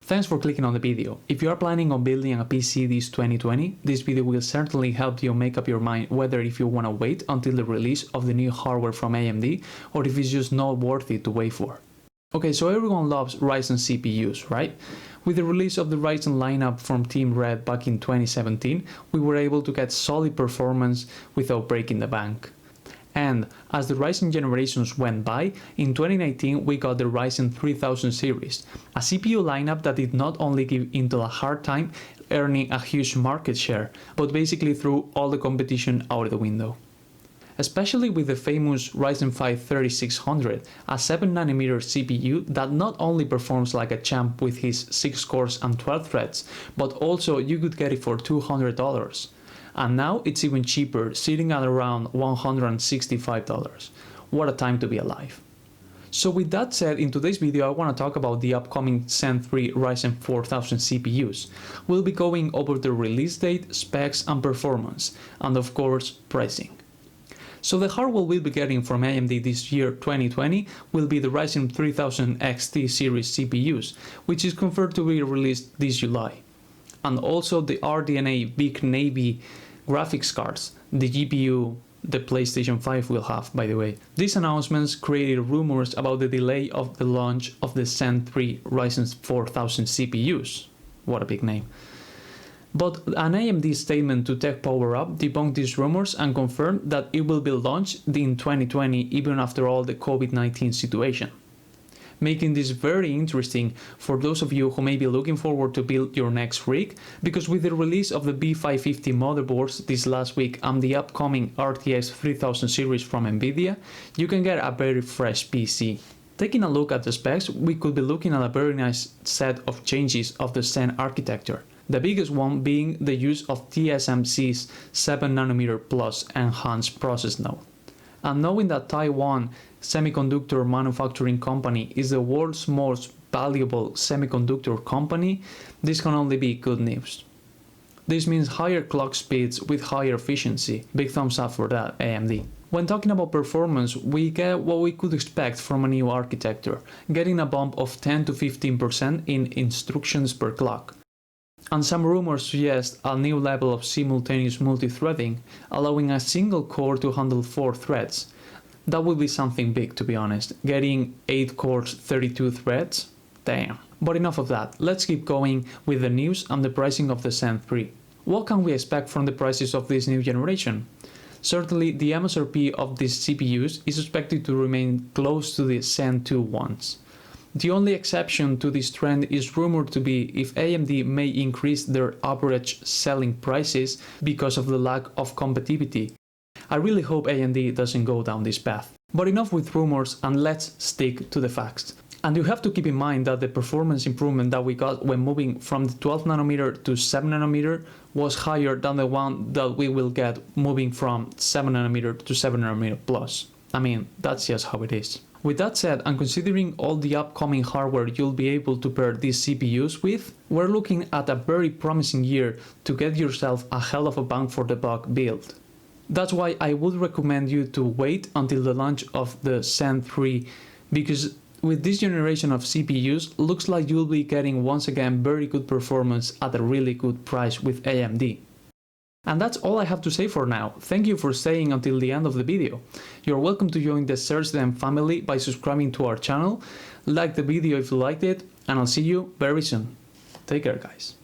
Thanks for clicking on the video. If you are planning on building a PC this 2020, this video will certainly help you make up your mind whether if you want to wait until the release of the new hardware from AMD or if it's just not worth it to wait for. Okay, so everyone loves Ryzen CPUs, right? With the release of the Ryzen lineup from Team Red back in 2017, we were able to get solid performance without breaking the bank. And as the Ryzen generations went by, in 2019 we got the Ryzen 3000 series, a CPU lineup that did not only give Intel a hard time earning a huge market share, but basically threw all the competition out the window. Especially with the famous Ryzen 5 3600, a 7nm CPU that not only performs like a champ with his 6 cores and 12 threads, but also you could get it for $200. And now it's even cheaper, sitting at around $165. What a time to be alive. So with that said, in today's video I want to talk about the upcoming Zen 3 Ryzen 4000 CPUs. We'll be going over the release date, specs and performance, and of course pricing. So the hardware we'll be getting from AMD this year 2020 will be the Ryzen 3000 XT series CPUs, which is confirmed to be released this July. And also the RDNA Big Navy graphics cards, the GPU the PlayStation 5 will have, by the way. These announcements created rumors about the delay of the launch of the Zen 3 Ryzen 4000 CPUs. What a big name. But an AMD statement to Tech Power Up debunked these rumors and confirmed that it will be launched in 2020 even after all the COVID-19 situation. Making this very interesting for those of you who may be looking forward to build your next rig, because with the release of the B550 motherboards this last week and the upcoming RTX 3000 series from Nvidia, you can get a very fresh PC. Taking a look at the specs, we could be looking at a very nice set of changes of the Zen architecture. The biggest one being the use of TSMC's 7nm plus enhanced process node. And knowing that Taiwan Semiconductor Manufacturing Company is the world's most valuable semiconductor company, this can only be good news. This means higher clock speeds with higher efficiency. Big thumbs up for that, AMD. When talking about performance, we get what we could expect from a new architecture, getting a bump of 10 to 15% in instructions per clock. And some rumors suggest a new level of simultaneous multi-threading, allowing a single core to handle 4 threads. That would be something big, to be honest. Getting 8 cores, 32 threads? Damn. But enough of that, let's keep going with the news and the pricing of the Zen 3. What can we expect from the prices of this new generation? Certainly the MSRP of these CPUs is expected to remain close to the Zen 2 ones. The only exception to this trend is rumored to be if AMD may increase their average selling prices because of the lack of competitivity. I really hope AMD doesn't go down this path. But enough with rumors and let's stick to the facts. And you have to keep in mind that the performance improvement that we got when moving from the 12nm to 7nm was higher than the one that we will get moving from 7nm to 7nm plus. I mean, that's just how it is. With that said, and considering all the upcoming hardware you'll be able to pair these CPUs with, we're looking at a very promising year to get yourself a hell of a bang for the buck build. That's why I would recommend you to wait until the launch of the Zen 3, because with this generation of CPUs, looks like you'll be getting once again very good performance at a really good price with AMD. And that's all I have to say for now. Thank you for staying until the end of the video. You're welcome to join the Search Them family by subscribing to our channel, like the video if you liked it, and I'll see you very soon. Take care, guys.